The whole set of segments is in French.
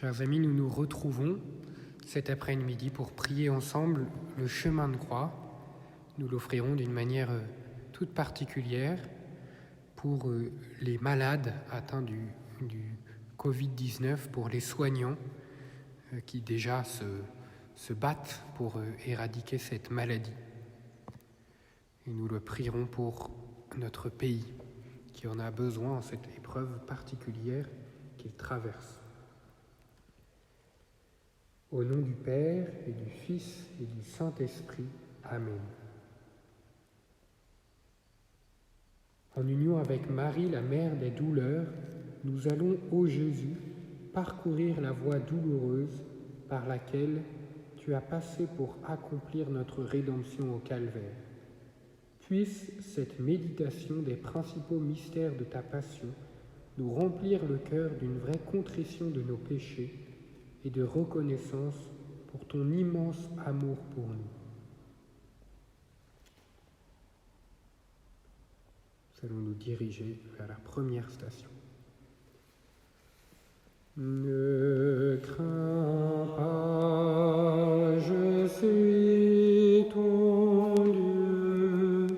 Chers amis, nous nous retrouvons cet après-midi pour prier ensemble le chemin de croix. Nous l'offrirons d'une manière toute particulière pour les malades atteints du Covid-19, pour les soignants qui déjà se battent pour éradiquer cette maladie. Et nous le prierons pour notre pays qui en a besoin en cette épreuve particulière qu'il traverse. Au nom du Père et du Fils et du Saint-Esprit. Amen. En union avec Marie, la mère des douleurs, nous allons, ô Jésus, parcourir la voie douloureuse par laquelle tu as passé pour accomplir notre rédemption au calvaire. Puisse cette méditation des principaux mystères de ta passion nous remplir le cœur d'une vraie contrition de nos péchés et de reconnaissance pour ton immense amour pour nous. Nous allons nous diriger vers la première station. Ne crains pas, je suis ton Dieu,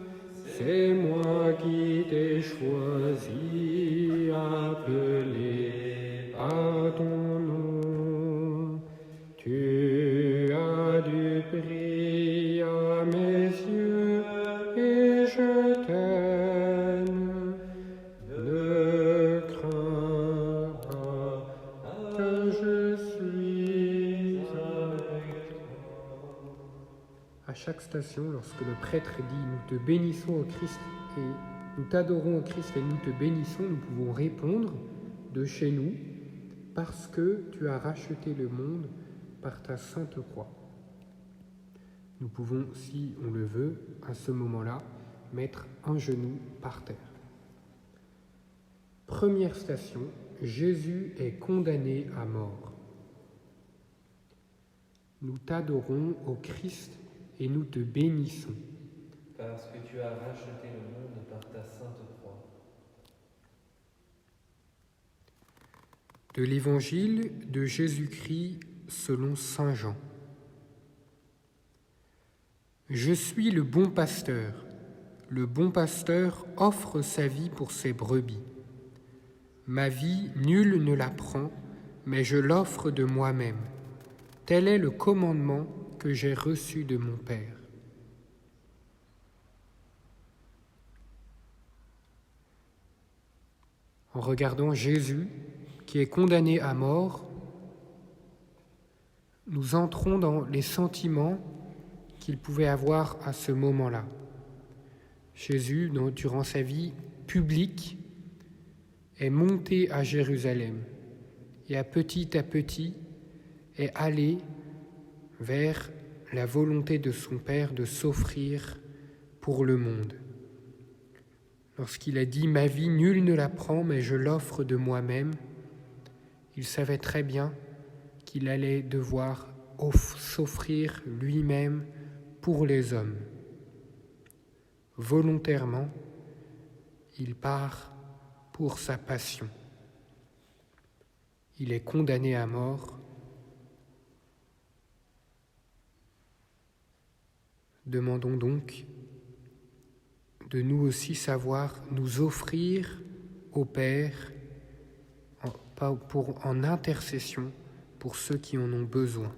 c'est moi qui t'ai choisi, appelé à ton nom. Tu as du prix à mes yeux et je t'aime. Ne crains pas, car je suis avec toi. À chaque station, lorsque le prêtre dit « Nous te bénissons au Christ et nous t'adorons au Christ et nous te bénissons », nous pouvons répondre de chez nous « Parce que tu as racheté le monde par ta sainte croix ». Nous pouvons, si on le veut, à ce moment-là, mettre un genou par terre. Première station, Jésus est condamné à mort. Nous t'adorons au Christ et nous te bénissons. Parce que tu as racheté le monde par ta sainte croix. De l'Évangile de Jésus-Christ selon saint Jean. Je suis le bon pasteur. Le bon pasteur offre sa vie pour ses brebis. Ma vie, nul ne la prend, mais je l'offre de moi-même. Tel est le commandement que j'ai reçu de mon Père. En regardant Jésus, qui est condamné à mort, nous entrons dans les sentiments qu'il pouvait avoir à ce moment-là. Jésus, durant sa vie publique, est monté à Jérusalem et à petit est allé vers la volonté de son Père de s'offrir pour le monde. Lorsqu'il a dit « Ma vie, nul ne la prend, mais je l'offre de moi-même », il savait très bien qu'il allait devoir s'offrir lui-même pour les hommes. Volontairement, il part pour sa passion. Il est condamné à mort. Demandons donc de nous aussi savoir nous offrir au Père en intercession pour ceux qui en ont besoin.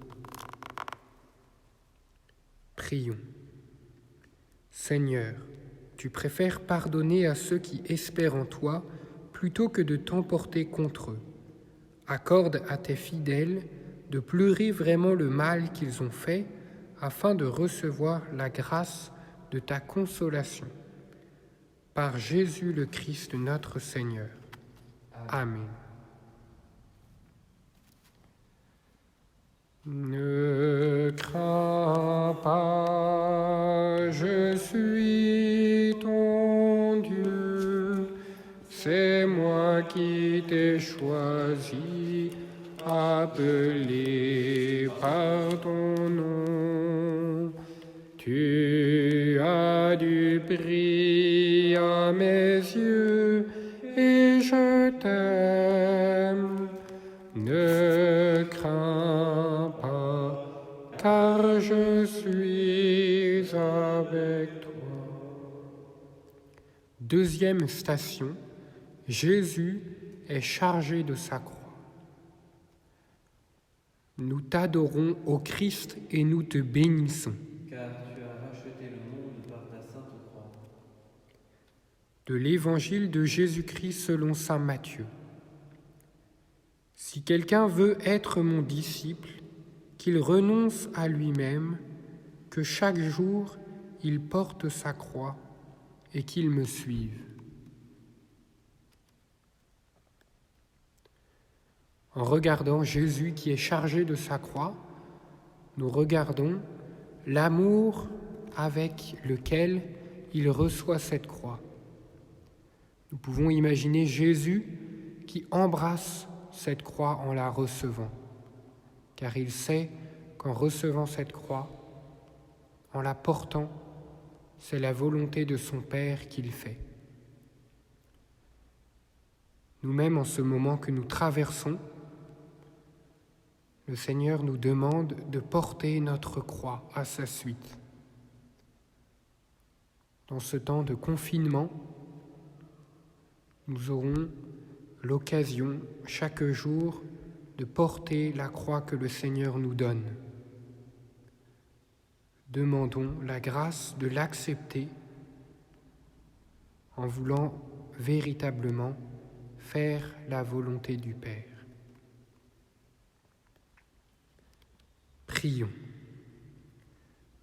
Prions. Seigneur, tu préfères pardonner à ceux qui espèrent en toi plutôt que de t'emporter contre eux. Accorde à tes fidèles de pleurer vraiment le mal qu'ils ont fait afin de recevoir la grâce de ta consolation. Par Jésus le Christ notre Seigneur. Amen. Ne crains pas, je suis ton Dieu, c'est moi qui t'ai choisi, appelé par ton nom. Tu as du prix à mes yeux et je t'aime. Ne Deuxième station, Jésus est chargé de sa croix. Nous t'adorons, ô Christ, et nous te bénissons. Car tu as racheté le monde par ta sainte croix. De l'Évangile de Jésus-Christ selon saint Matthieu. Si quelqu'un veut être mon disciple, qu'il renonce à lui-même, que chaque jour il porte sa croix et qu'il me suive. En regardant Jésus qui est chargé de sa croix, nous regardons l'amour avec lequel il reçoit cette croix. Nous pouvons imaginer Jésus qui embrasse cette croix en la recevant, car il sait qu'en recevant cette croix, en la portant, c'est la volonté de son Père qu'il fait. Nous-mêmes, en ce moment que nous traversons, le Seigneur nous demande de porter notre croix à sa suite. Dans ce temps de confinement, nous aurons l'occasion chaque jour de porter la croix que le Seigneur nous donne. Demandons la grâce de l'accepter en voulant véritablement faire la volonté du Père. Prions.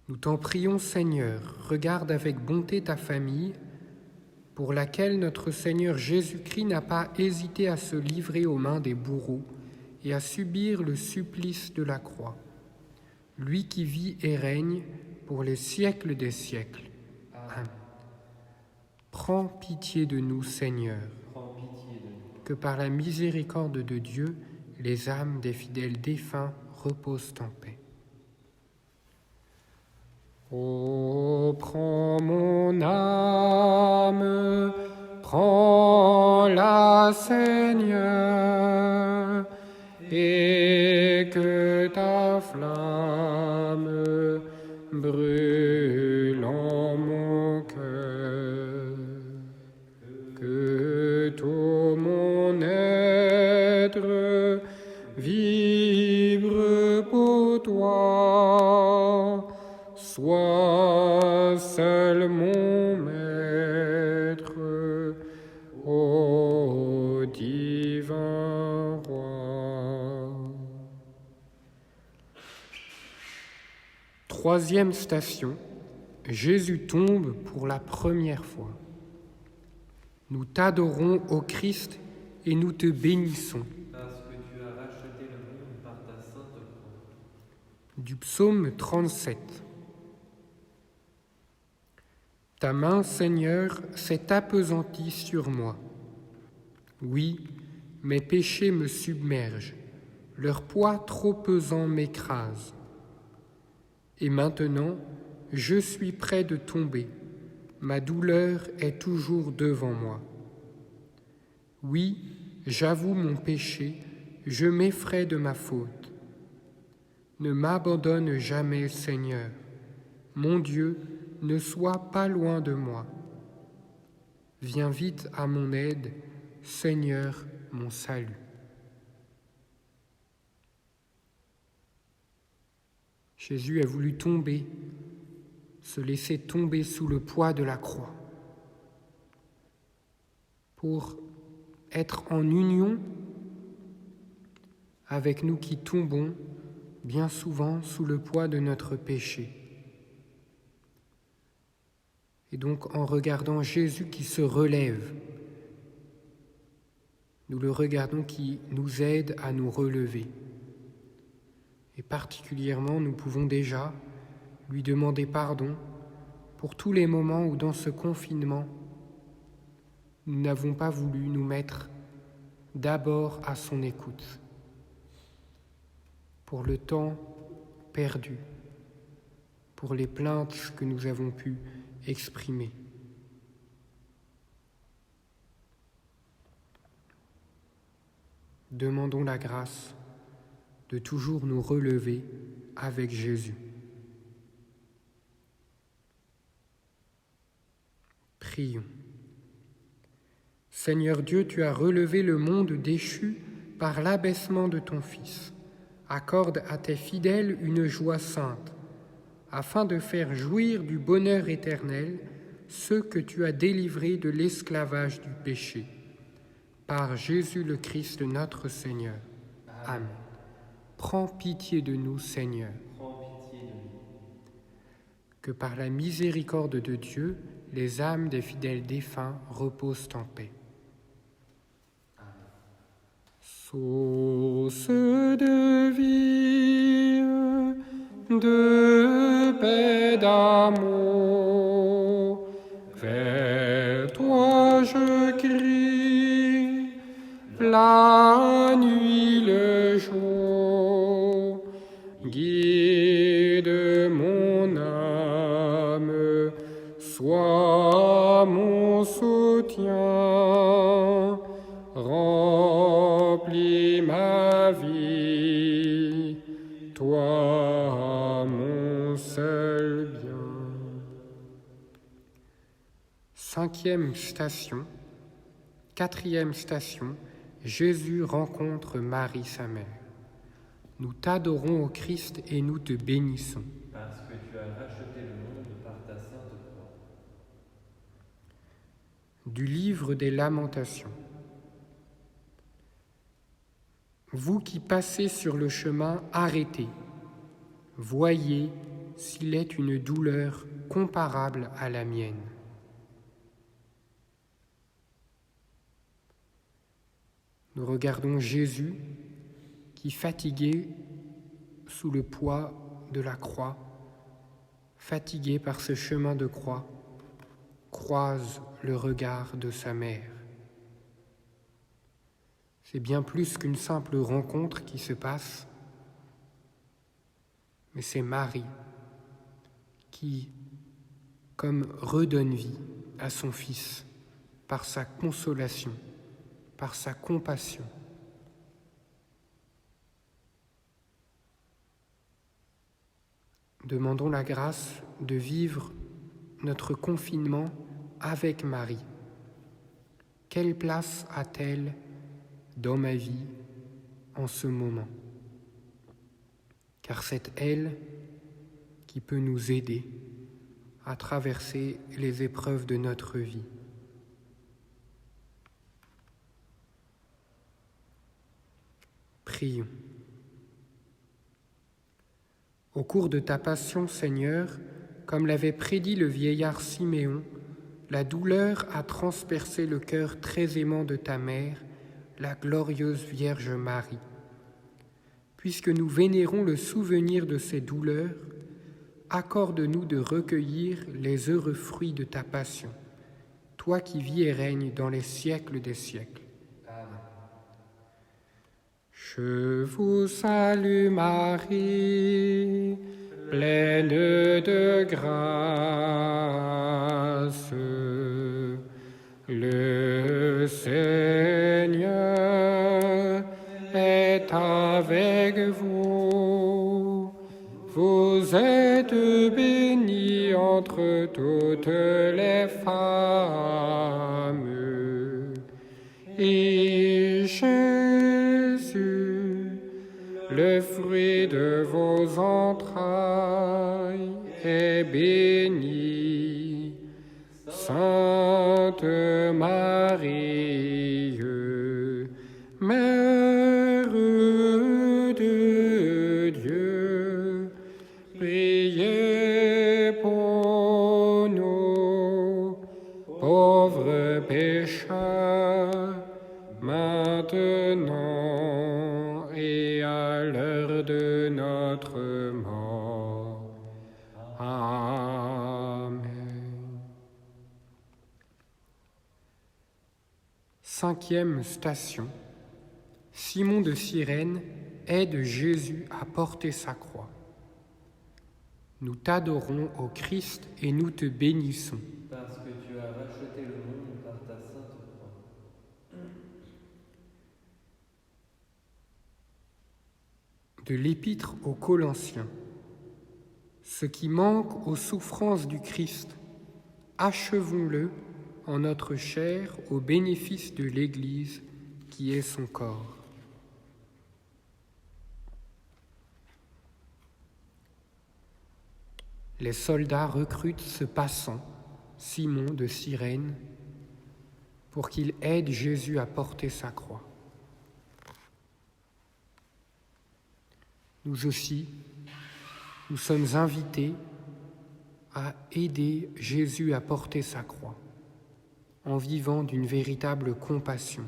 Nous t'en prions, Seigneur, regarde avec bonté ta famille, pour laquelle notre Seigneur Jésus-Christ n'a pas hésité à se livrer aux mains des bourreaux et à subir le supplice de la croix. Lui qui vit et règne pour les siècles des siècles. Amen. Prends pitié de nous, Seigneur, que par la miséricorde de Dieu, les âmes des fidèles défunts reposent en paix. Ô, prends mon âme, prends-la, Seigneur, et que ta flamme brûle en mon cœur, que tout mon être vibre pour toi, sois seul mon maître, ô divin roi. Troisième station, Jésus tombe pour la première fois. Nous t'adorons, ô Christ, et nous te bénissons. Parce que tu as racheté le monde par ta sainte croix. Du psaume 37. Ta main, Seigneur, s'est appesantie sur moi. Oui, mes péchés me submergent, leur poids trop pesant m'écrase. Et maintenant, je suis près de tomber, ma douleur est toujours devant moi. Oui, j'avoue mon péché, je m'effraie de ma faute. Ne m'abandonne jamais, Seigneur. Mon Dieu, ne sois pas loin de moi. Viens vite à mon aide, Seigneur, mon salut. Jésus a voulu tomber, se laisser tomber sous le poids de la croix, pour être en union avec nous qui tombons bien souvent sous le poids de notre péché. Et donc en regardant Jésus qui se relève, nous le regardons qui nous aide à nous relever. Et particulièrement, nous pouvons déjà lui demander pardon pour tous les moments où dans ce confinement, nous n'avons pas voulu nous mettre d'abord à son écoute, pour le temps perdu, pour les plaintes que nous avons pu exprimer. Demandons la grâce de toujours nous relever avec Jésus. Prions. Seigneur Dieu, tu as relevé le monde déchu par l'abaissement de ton Fils. Accorde à tes fidèles une joie sainte, afin de faire jouir du bonheur éternel ceux que tu as délivrés de l'esclavage du péché. Par Jésus le Christ notre Seigneur. Amen. Prends pitié de nous, Seigneur. Prends pitié de nous. Que par la miséricorde de Dieu, les âmes des fidèles défunts reposent en paix. Source de vie, de paix, d'amour, vers toi je crie, la nuit, le jour, guide mon âme, sois mon soutien, remplis ma vie, toi mon seul bien. Cinquième station, quatrième station, Jésus rencontre Marie sa mère. Nous t'adorons, ô Christ, et nous te bénissons. Parce que tu as racheté le monde par ta sainte croix. Du livre des Lamentations. Vous qui passez sur le chemin, arrêtez. Voyez s'il est une douleur comparable à la mienne. Nous regardons Jésus qui, fatigué sous le poids de la croix, fatigué par ce chemin de croix, croise le regard de sa mère. C'est bien plus qu'une simple rencontre qui se passe, mais c'est Marie qui, comme redonne vie à son Fils par sa consolation, par sa compassion. Demandons la grâce de vivre notre confinement avec Marie. Quelle place a-t-elle dans ma vie en ce moment? Car c'est elle qui peut nous aider à traverser les épreuves de notre vie. Prions. Au cours de ta passion, Seigneur, comme l'avait prédit le vieillard Siméon, la douleur a transpercé le cœur très aimant de ta mère, la glorieuse Vierge Marie. Puisque nous vénérons le souvenir de ces douleurs, accorde-nous de recueillir les heureux fruits de ta passion, toi qui vis et règnes dans les siècles des siècles. Je vous salue Marie, pleine de grâce. Le Seigneur est avec vous. Vous êtes bénie entre toutes les femmes. Et Jésus, le fruit de vos entrailles, est béni. Sainte Marie, Mère de Dieu, priez pour nous, pauvres pécheurs, maintenant et à l'heure de notre mort. Amen. Cinquième station. Simon de Cyrène aide Jésus à porter sa croix. Nous t'adorons, ô Christ, et nous te bénissons. Parce que tu as racheté le monde par ta sainte croix. De l'Épître aux Colossiens. Ce qui manque aux souffrances du Christ, achevons-le en notre chair au bénéfice de l'Église qui est son corps. Les soldats recrutent ce passant, Simon de Cyrène, pour qu'il aide Jésus à porter sa croix. Nous aussi, nous sommes invités à aider Jésus à porter sa croix en vivant d'une véritable compassion,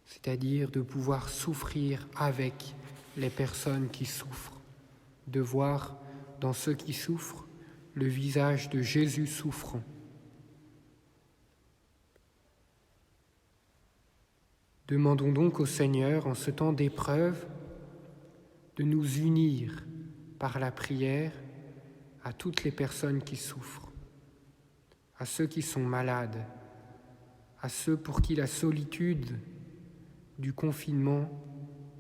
c'est-à-dire de pouvoir souffrir avec les personnes qui souffrent, de voir dans ceux qui souffrent le visage de Jésus souffrant. Demandons donc au Seigneur, en ce temps d'épreuve, de nous unir par la prière à toutes les personnes qui souffrent, à ceux qui sont malades, à ceux pour qui la solitude du confinement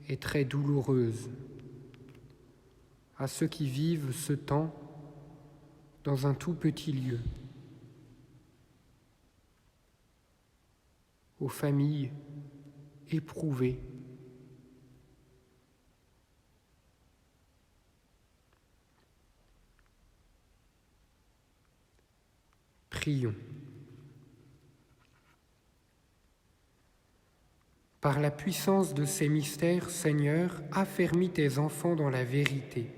est très douloureuse, à ceux qui vivent ce temps dans un tout petit lieu, aux familles éprouvées, prions. Par la puissance de ces mystères, Seigneur, affermis tes enfants dans la vérité.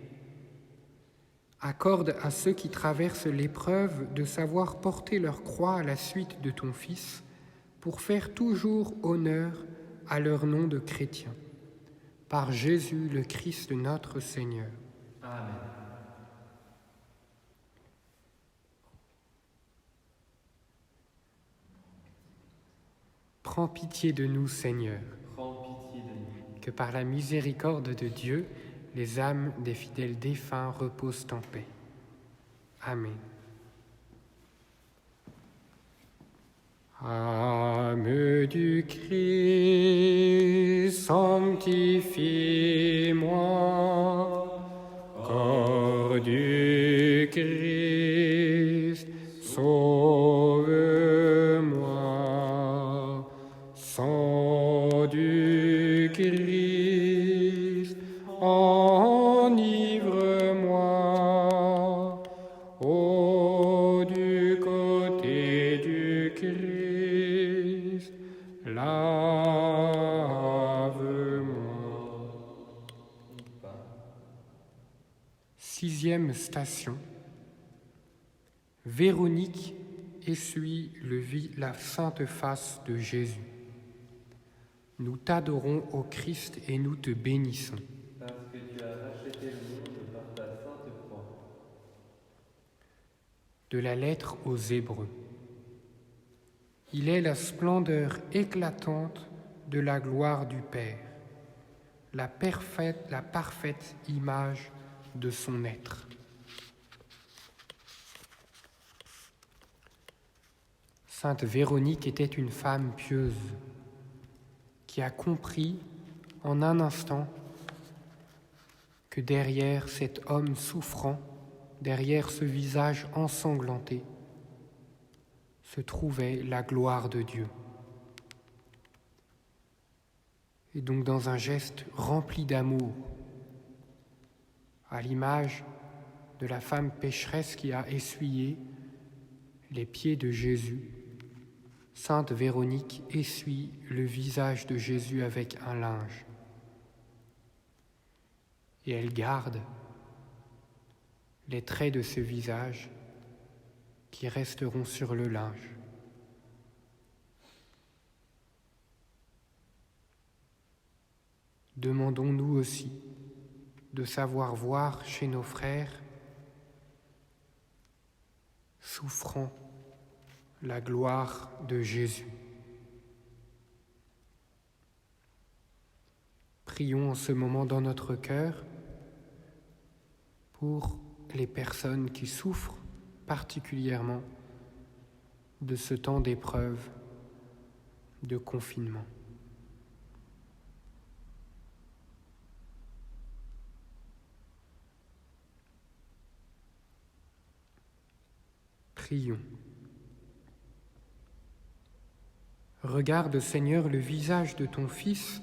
Accorde à ceux qui traversent l'épreuve de savoir porter leur croix à la suite de ton Fils, pour faire toujours honneur à leur nom de chrétiens. Par Jésus le Christ notre Seigneur. Amen. Prends pitié de nous, Seigneur, Prends pitié de nous. que par la miséricorde de Dieu, les âmes des fidèles défunts reposent en paix. Amen. Âme du Christ, sanctifie-moi. Corps du Christ, sauve-moi. Sang du Christ, enivre-moi. Eau du côté du Christ, lave-moi. 6e station. Véronique essuie la sainte face de Jésus. Nous t'adorons, ô Christ, et nous te bénissons. Parce que tu as racheté le monde par ta sainte croix. De la lettre aux Hébreux. Il est la splendeur éclatante de la gloire du Père, la parfaite image de son être. Sainte Véronique était une femme pieuse qui a compris en un instant que derrière cet homme souffrant, derrière ce visage ensanglanté, se trouvait la gloire de Dieu. Et donc dans un geste rempli d'amour, à l'image de la femme pécheresse qui a essuyé les pieds de Jésus, Sainte Véronique essuie le visage de Jésus avec un linge. Et elle garde les traits de ce visage qui resteront sur le linge. Demandons-nous aussi de savoir voir chez nos frères souffrant la gloire de Jésus. Prions en ce moment dans notre cœur pour les personnes qui souffrent particulièrement de ce temps d'épreuve, de confinement. Prions. Regarde, Seigneur, le visage de ton Fils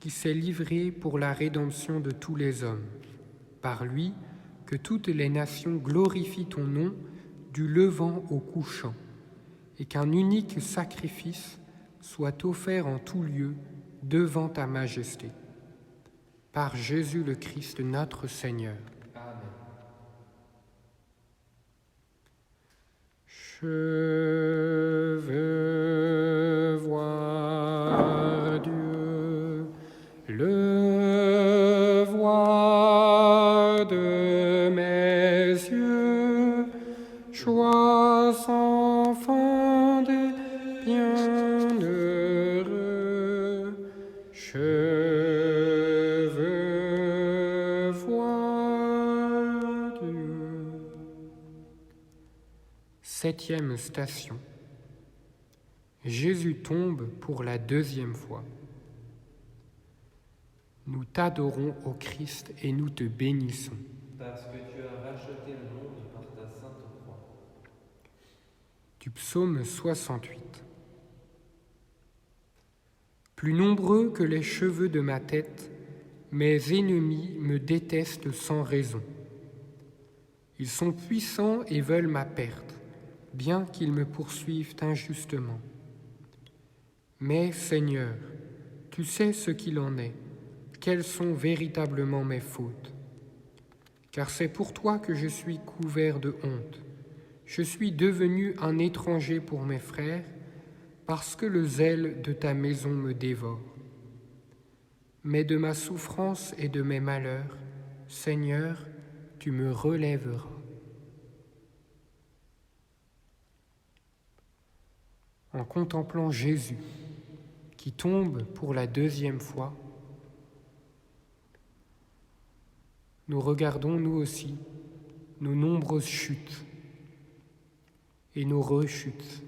qui s'est livré pour la rédemption de tous les hommes. Par lui, que toutes les nations glorifient ton nom du levant au couchant, et qu'un unique sacrifice soit offert en tout lieu devant ta majesté. Par Jésus le Christ, notre Seigneur. Amen. Je veux voir Dieu, le voir de mes yeux, joie enfant des bienheureux. Je veux voir Dieu. 7e station. Jésus tombe pour la 2e fois. Nous t'adorons, ô Christ, et nous te bénissons. Parce que tu as racheté le monde par ta sainte croix. Du psaume 68. Plus nombreux que les cheveux de ma tête, mes ennemis me détestent sans raison. Ils sont puissants et veulent ma perte, bien qu'ils me poursuivent injustement. Mais, Seigneur, tu sais ce qu'il en est, quelles sont véritablement mes fautes. Car c'est pour toi que je suis couvert de honte. Je suis devenu un étranger pour mes frères, parce que le zèle de ta maison me dévore. Mais de ma souffrance et de mes malheurs, Seigneur, tu me relèveras. En contemplant Jésus, qui tombe pour la 2e fois, nous regardons nous aussi nos nombreuses chutes et nos rechutes.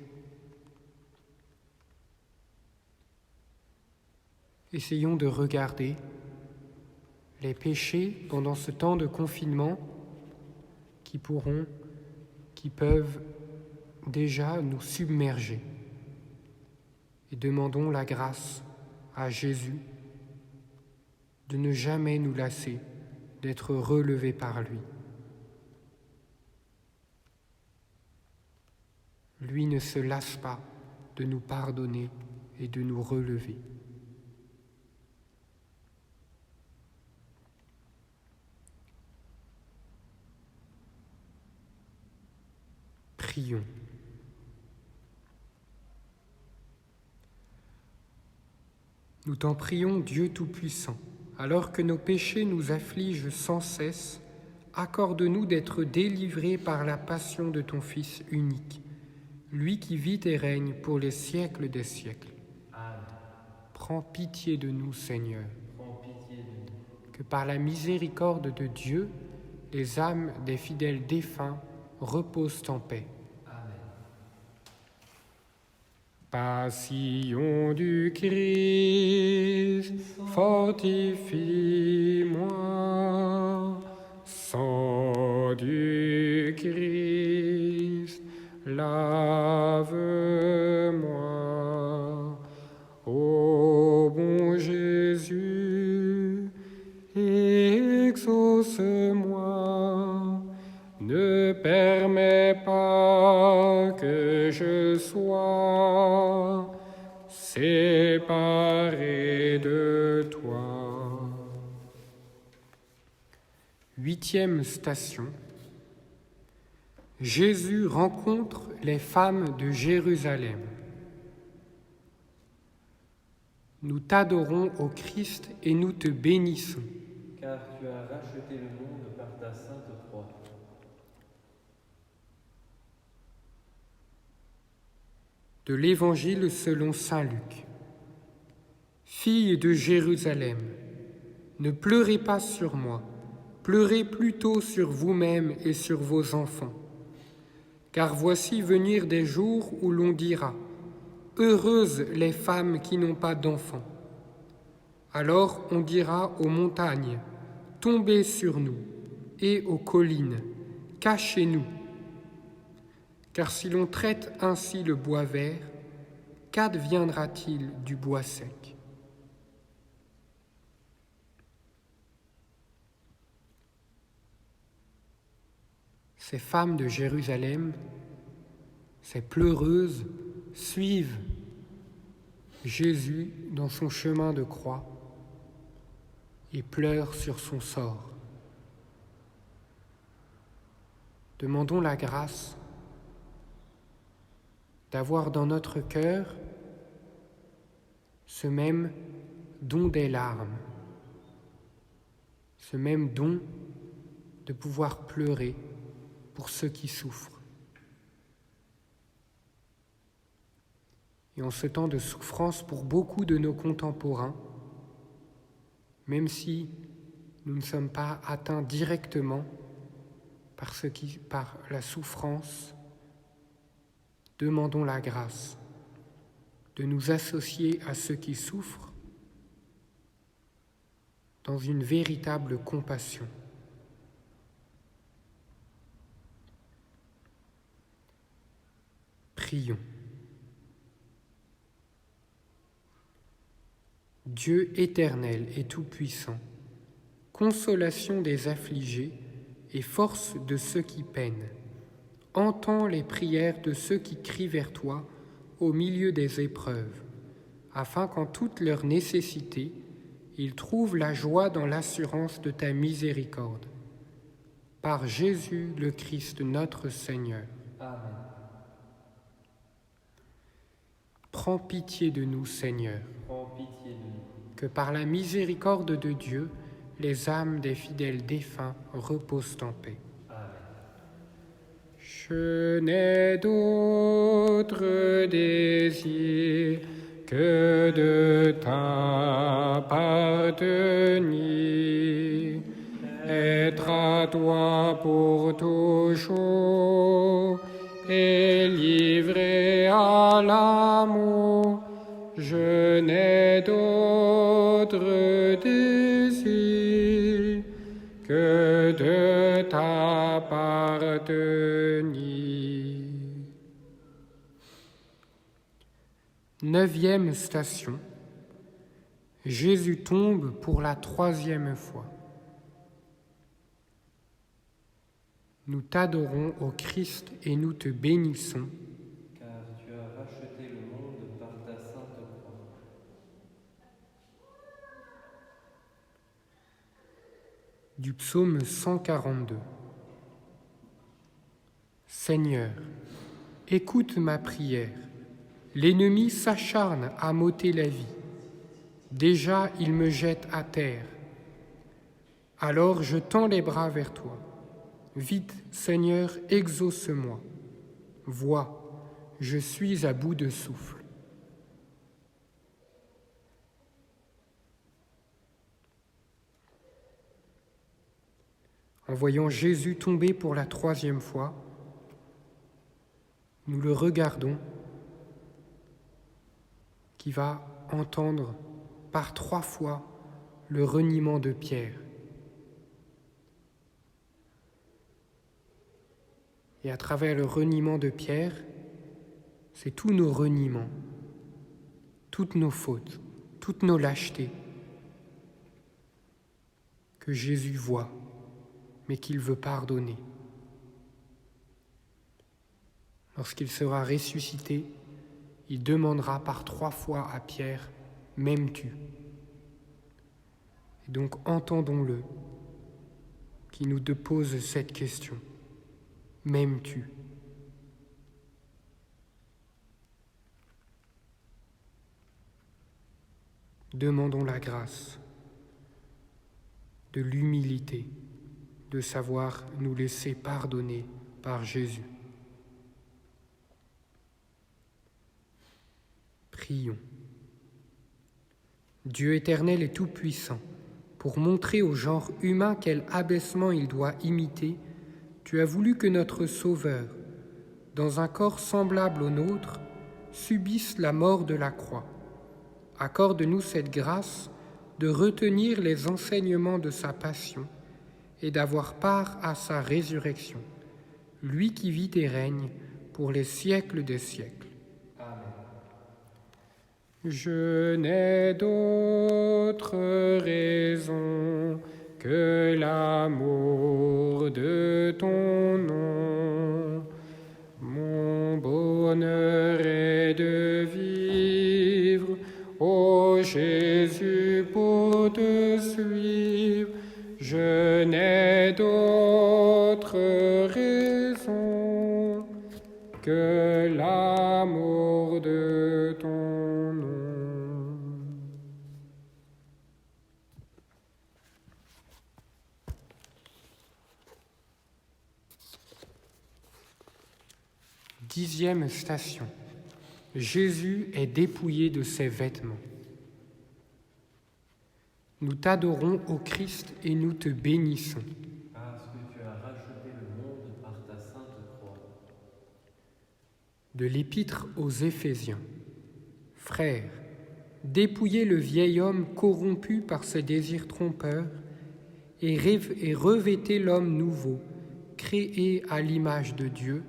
Essayons de regarder les péchés pendant ce temps de confinement qui peuvent déjà nous submerger. Et demandons la grâce à Jésus de ne jamais nous lasser, d'être relevés par lui. Lui ne se lasse pas de nous pardonner et de nous relever. Prions. Nous t'en prions, Dieu Tout-Puissant, alors que nos péchés nous affligent sans cesse, accorde-nous d'être délivrés par la passion de ton Fils unique, lui qui vit et règne pour les siècles des siècles. Amen. Prends pitié de nous, Seigneur. Prends pitié de nous. Que par la miséricorde de Dieu, les âmes des fidèles défunts reposent en paix. Passion du Christ, fortifie-moi. Sang du Christ, lave-moi. Ô bon Jésus, exauce-moi. Ne permets pas que je sois séparé de toi. 8e station. Jésus rencontre les femmes de Jérusalem. Nous t'adorons, ô Christ, et nous te bénissons. Car tu as racheté le monde par ta sainte croix. De l'Évangile selon saint Luc. Filles de Jérusalem, ne pleurez pas sur moi, pleurez plutôt sur vous-même et sur vos enfants. Car voici venir des jours où l'on dira « Heureuses les femmes qui n'ont pas d'enfants ». Alors on dira aux montagnes « Tombez sur nous » et aux collines « Cachez-nous ». Car si l'on traite ainsi le bois vert, qu'adviendra-t-il du bois sec? Ces femmes de Jérusalem, ces pleureuses, suivent Jésus dans son chemin de croix et pleurent sur son sort. Demandons la grâce d'avoir dans notre cœur ce même don des larmes, ce même don de pouvoir pleurer pour ceux qui souffrent. Et en ce temps de souffrance pour beaucoup de nos contemporains, même si nous ne sommes pas atteints directement par la souffrance, demandons la grâce de nous associer à ceux qui souffrent dans une véritable compassion. Prions. Dieu éternel et tout-puissant, consolation des affligés et force de ceux qui peinent, entends les prières de ceux qui crient vers toi au milieu des épreuves, afin qu'en toute leur nécessité, ils trouvent la joie dans l'assurance de ta miséricorde. Par Jésus le Christ notre Seigneur. Amen. Prends pitié de nous, Seigneur. Prends pitié de nous. Que par la miséricorde de Dieu, les âmes des fidèles défunts reposent en paix. Amen. Je n'ai d'autre désir que de t'appartenir, être à toi pour toujours et livré à l'amour. Je n'ai d'autre désir que de t'appartenir. 9e station. Jésus tombe pour la 3e fois. Nous t'adorons, ô Christ, et nous te bénissons. Car tu as racheté le monde par ta sainte croix. Du psaume 142. Seigneur, écoute ma prière. L'ennemi s'acharne à m'ôter la vie. Déjà, il me jette à terre. Alors je tends les bras vers toi. Vite, Seigneur, exauce-moi. Vois, je suis à bout de souffle. En voyant Jésus tomber pour la 3e fois, nous le regardons qui va entendre par 3 fois le reniement de Pierre. Et à travers le reniement de Pierre, c'est tous nos reniements, toutes nos fautes, toutes nos lâchetés que Jésus voit, mais qu'il veut pardonner. Lorsqu'il sera ressuscité, il demandera par 3 fois à Pierre, « M'aimes-tu » ? Et donc entendons-le, qui nous pose cette question. M'aimes-tu ? Demandons la grâce de l'humilité, de savoir nous laisser pardonner par Jésus. Prions. Dieu éternel et tout-puissant, pour montrer au genre humain quel abaissement il doit imiter, tu as voulu que notre Sauveur, dans un corps semblable au nôtre, subisse la mort de la croix. Accorde-nous cette grâce de retenir les enseignements de sa passion et d'avoir part à sa résurrection, lui qui vit et règne pour les siècles des siècles. Amen. Je n'ai d'autre raison que l'amour de ton nom. Mon bonheur est de vivre, ô Jésus, pour te suivre. Je n'ai d'autre raison que l'amour de ton nom. Dixième station. Jésus est dépouillé de ses vêtements. Nous t'adorons, ô Christ, et nous te bénissons. Parce que tu as racheté le monde par ta sainte croix. De l'Épître aux Éphésiens. Frères, dépouillez le vieil homme corrompu par ses désirs trompeurs et revêtez l'homme nouveau, créé à l'image de Dieu,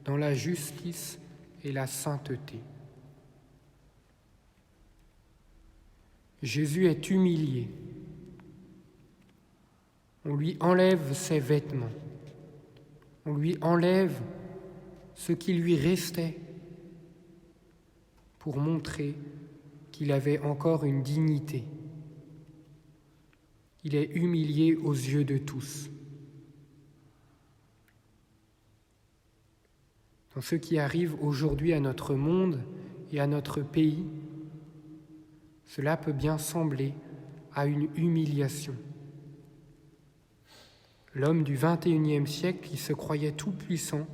dans la justice et la sainteté. Jésus est humilié. On lui enlève ses vêtements. On lui enlève ce qui lui restait pour montrer qu'il avait encore une dignité. Il est humilié aux yeux de tous. Dans ce qui arrive aujourd'hui à notre monde et à notre pays, cela peut bien sembler à une humiliation. L'homme du XXIe siècle qui se croyait tout-puissant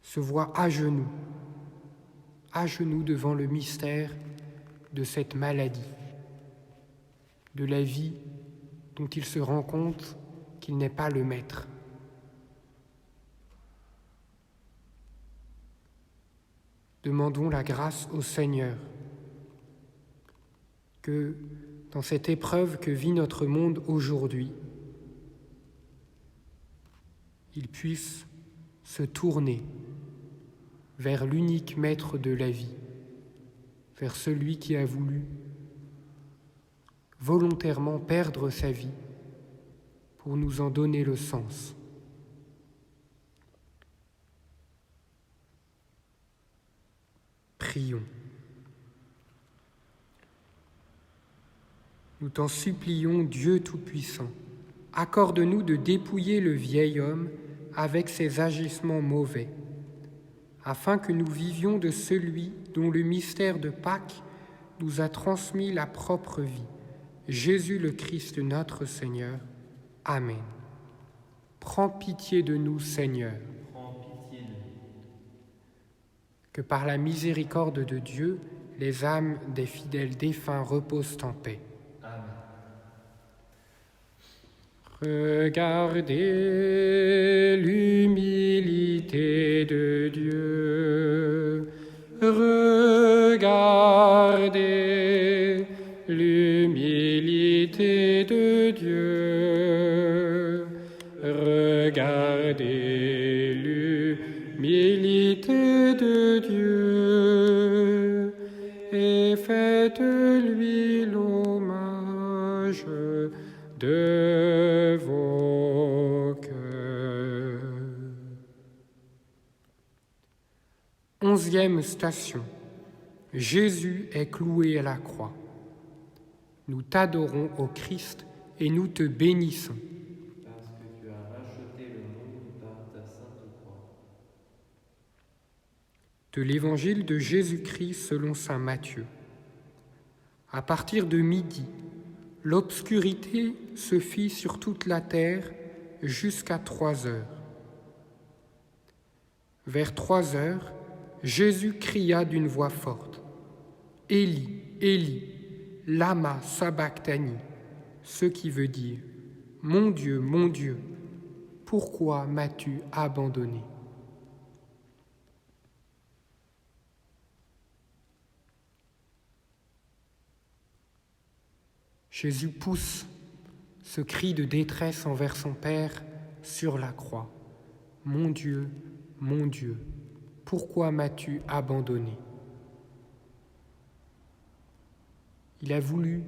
se voit à genoux devant le mystère de cette maladie, de la vie dont il se rend compte qu'il n'est pas le maître. Demandons la grâce au Seigneur que, dans cette épreuve que vit notre monde aujourd'hui, il puisse se tourner vers l'unique maître de la vie, vers celui qui a voulu volontairement perdre sa vie pour nous en donner le sens. Prions. Nous t'en supplions, Dieu Tout-Puissant, accorde-nous de dépouiller le vieil homme avec ses agissements mauvais, afin que nous vivions de celui dont le mystère de Pâques nous a transmis la propre vie, Jésus le Christ notre Seigneur. Amen. Prends pitié de nous, Seigneur. Prends pitié de nous. Que par la miséricorde de Dieu, les âmes des fidèles défunts reposent en paix. Amen. Regardez l'humilité de Dieu. Regardez l'humilité de Dieu. Regardez l'humilité de Dieu et faites-lui l'hommage de vos cœurs. 11e station. Jésus est cloué à la croix. Nous t'adorons, ô Christ, et nous te bénissons. Parce que tu as racheté le monde par ta sainte croix. De l'Évangile de Jésus-Christ selon saint Matthieu. À partir de midi, l'obscurité se fit sur toute la terre jusqu'à 3 heures. Vers 3 heures, Jésus cria d'une voix forte, « Élie, Élie, lama sabachthani », ce qui veut dire « Mon Dieu, pourquoi m'as-tu abandonné ?» Jésus pousse ce cri de détresse envers son Père sur la croix. « Mon Dieu, pourquoi m'as-tu abandonné ?» Il a voulu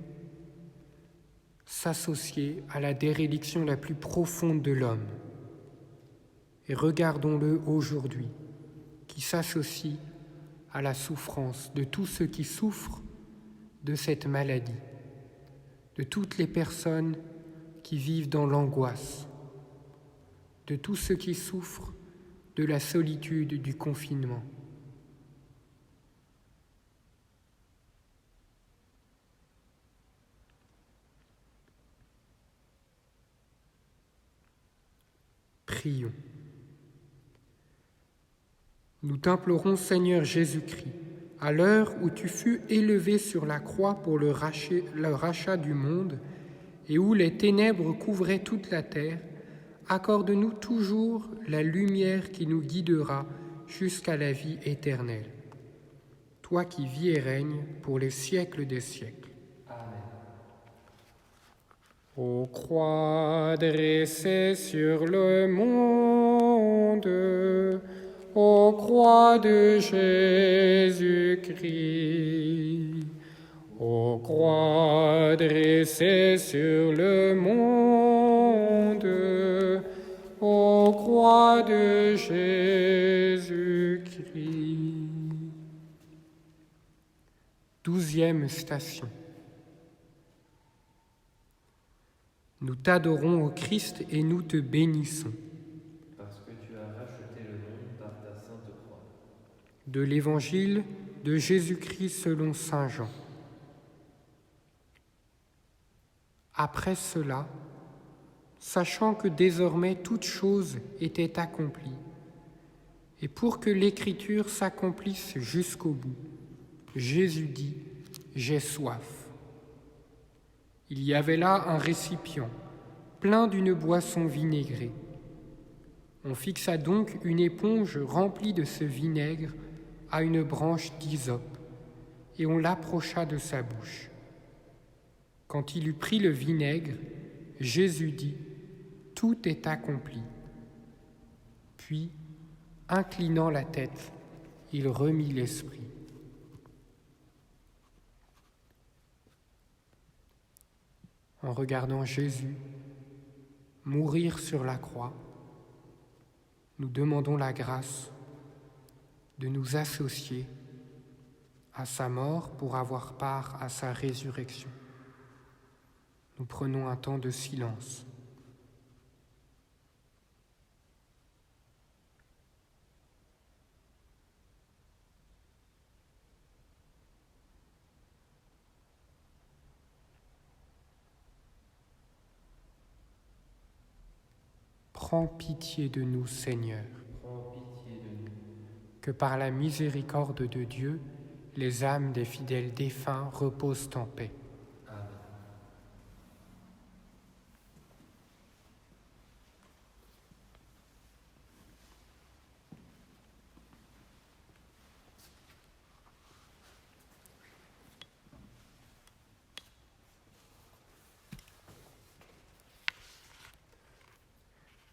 s'associer à la déréliction la plus profonde de l'homme. Et regardons-le aujourd'hui, qui s'associe à la souffrance de tous ceux qui souffrent de cette maladie, de toutes les personnes qui vivent dans l'angoisse, de tous ceux qui souffrent de la solitude du confinement. Prions. Nous t'implorons, Seigneur Jésus-Christ, à l'heure où tu fus élevé sur la croix pour le rachat du monde et où les ténèbres couvraient toute la terre, accorde-nous toujours la lumière qui nous guidera jusqu'à la vie éternelle. Toi qui vis et règnes pour les siècles des siècles. Amen. Ô croix dressée sur le monde, ô croix de Jésus-Christ, ô croix dressée sur le monde, ô croix de Jésus-Christ. 12e station. Nous t'adorons, ô Christ, et nous te bénissons. Parce que tu as racheté le monde par ta sainte croix. De l'Évangile de Jésus-Christ selon saint Jean. Après cela, sachant que désormais toute chose était accomplie, et pour que l'Écriture s'accomplisse jusqu'au bout, Jésus dit « J'ai soif ». Il y avait là un récipient, plein d'une boisson vinaigrée. On fixa donc une éponge remplie de ce vinaigre à une branche d'hysope, et on l'approcha de sa bouche. Quand il eut pris le vinaigre, Jésus dit « Tout est accompli ». Puis, inclinant la tête, il remit l'esprit. En regardant Jésus mourir sur la croix, nous demandons la grâce de nous associer à sa mort pour avoir part à sa résurrection. Nous prenons un temps de silence. Prends pitié de nous, Seigneur. Prends pitié de nous. Que par la miséricorde de Dieu, les âmes des fidèles défunts reposent en paix. Amen.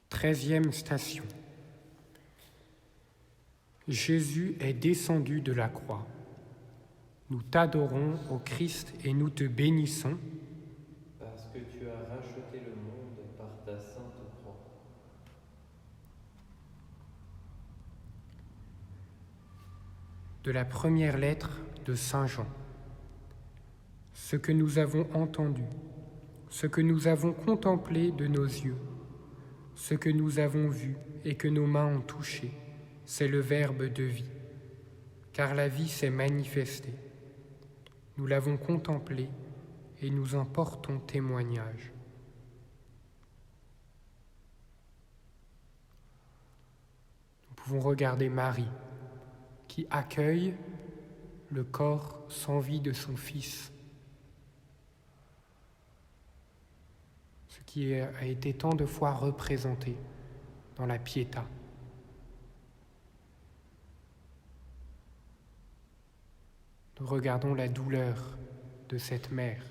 Treizième station. Jésus est descendu de la croix. Nous t'adorons, ô Christ, et nous te bénissons. Parce que tu as racheté le monde par ta sainte croix. De la première lettre de saint Jean. Ce que nous avons entendu, ce que nous avons contemplé de nos yeux, ce que nous avons vu et que nos mains ont touché, c'est le Verbe de vie, car la vie s'est manifestée. Nous l'avons contemplé et nous en portons témoignage. Nous pouvons regarder Marie, qui accueille le corps sans vie de son Fils, ce qui a été tant de fois représenté dans la Pietà. Nous regardons la douleur de cette mère.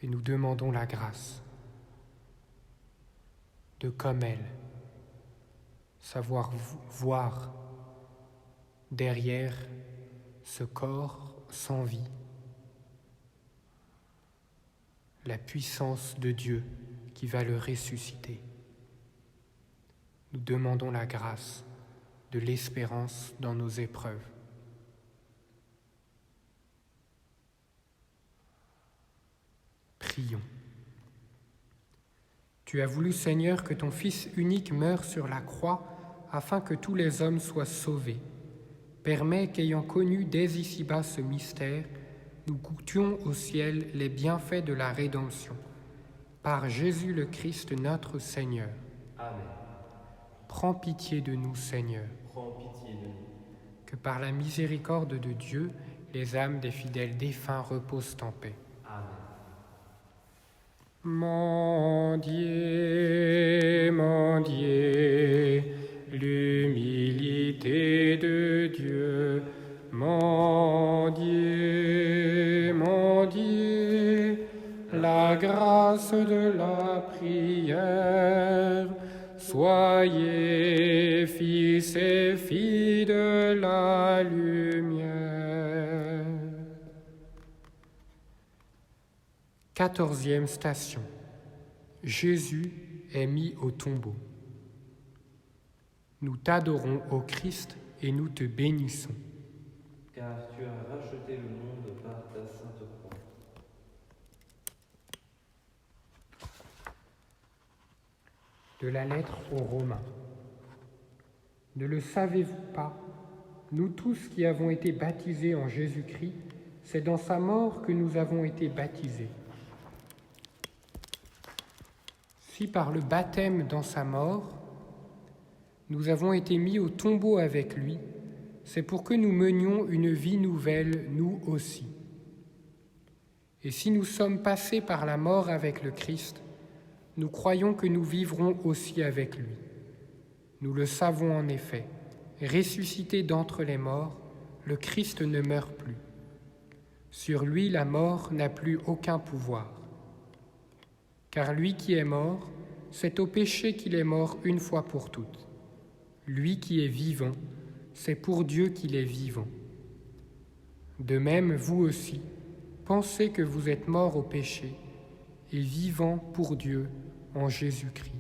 Et nous demandons la grâce de, comme elle, savoir voir derrière ce corps sans vie la puissance de Dieu qui va le ressusciter. Nous demandons la grâce de l'espérance dans nos épreuves. Prions. Tu as voulu, Seigneur, que ton Fils unique meure sur la croix afin que tous les hommes soient sauvés. Permets qu'ayant connu dès ici-bas ce mystère, nous goûtions au ciel les bienfaits de la rédemption. Par Jésus le Christ, notre Seigneur. Amen. Prends pitié de nous, Seigneur. Prends pitié de nous. Que par la miséricorde de Dieu, les âmes des fidèles défunts reposent en paix. Amen. Mendiez, mendiez, l'humilité de Dieu. Mendiez, mendiez, la grâce de la prière. Soyez fils et filles de la lumière. 14e station. Jésus est mis au tombeau. Nous t'adorons, ô Christ, et nous te bénissons. Car tu as racheté le monde par ta sainte croix. De la lettre aux Romains. Ne le savez-vous pas, nous tous qui avons été baptisés en Jésus-Christ, c'est dans sa mort que nous avons été baptisés. Si par le baptême dans sa mort, nous avons été mis au tombeau avec lui, c'est pour que nous menions une vie nouvelle, nous aussi. Et si nous sommes passés par la mort avec le Christ, nous croyons que nous vivrons aussi avec lui. Nous le savons en effet, ressuscité d'entre les morts, le Christ ne meurt plus. Sur lui, la mort n'a plus aucun pouvoir. Car lui qui est mort, c'est au péché qu'il est mort une fois pour toutes. Lui qui est vivant, c'est pour Dieu qu'il est vivant. De même, vous aussi, pensez que vous êtes morts au péché et vivants pour Dieu en Jésus-Christ.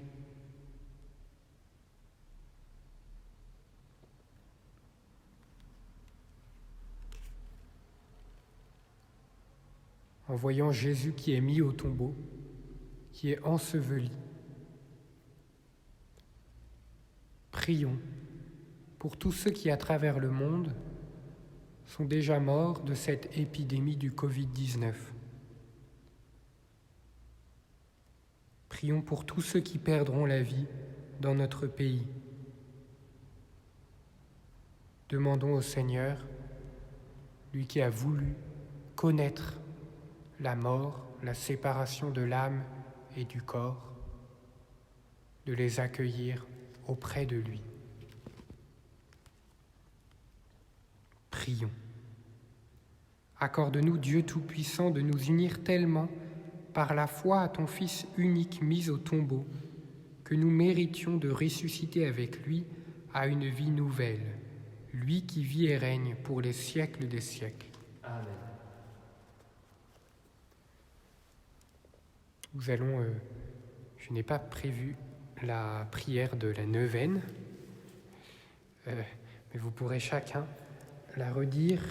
En voyant Jésus qui est mis au tombeau, qui est enseveli, prions pour tous ceux qui, à travers le monde, sont déjà morts de cette épidémie du Covid-19. Prions pour tous ceux qui perdront la vie dans notre pays. Demandons au Seigneur, lui qui a voulu connaître la mort, la séparation de l'âme et du corps, de les accueillir auprès de lui. Prions. Accorde-nous, Dieu Tout-Puissant, de nous unir tellement par la foi à ton Fils unique mis au tombeau, que nous méritions de ressusciter avec lui à une vie nouvelle, lui qui vit et règne pour les siècles des siècles. Amen. Nous allons, je n'ai pas prévu la prière de la neuvaine, mais vous pourrez chacun la redire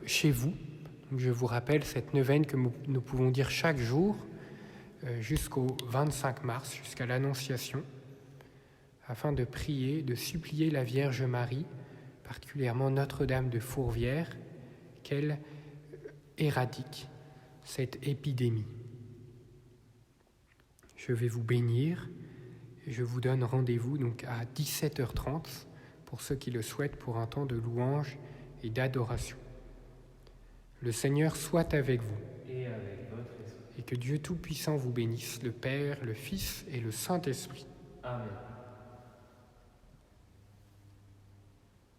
chez vous. Donc je vous rappelle cette neuvaine que nous pouvons dire chaque jour jusqu'au 25 mars, jusqu'à l'Annonciation, afin de prier, de supplier la Vierge Marie, particulièrement Notre-Dame de Fourvière, qu'elle éradique cette épidémie. Je vais vous bénir et je vous donne rendez-vous donc à 17h30 pour ceux qui le souhaitent pour un temps de louange et d'adoration. Le Seigneur soit avec vous Et avec votre esprit. et que Dieu Tout-Puissant vous bénisse, le Père, le Fils et le Saint-Esprit. Amen.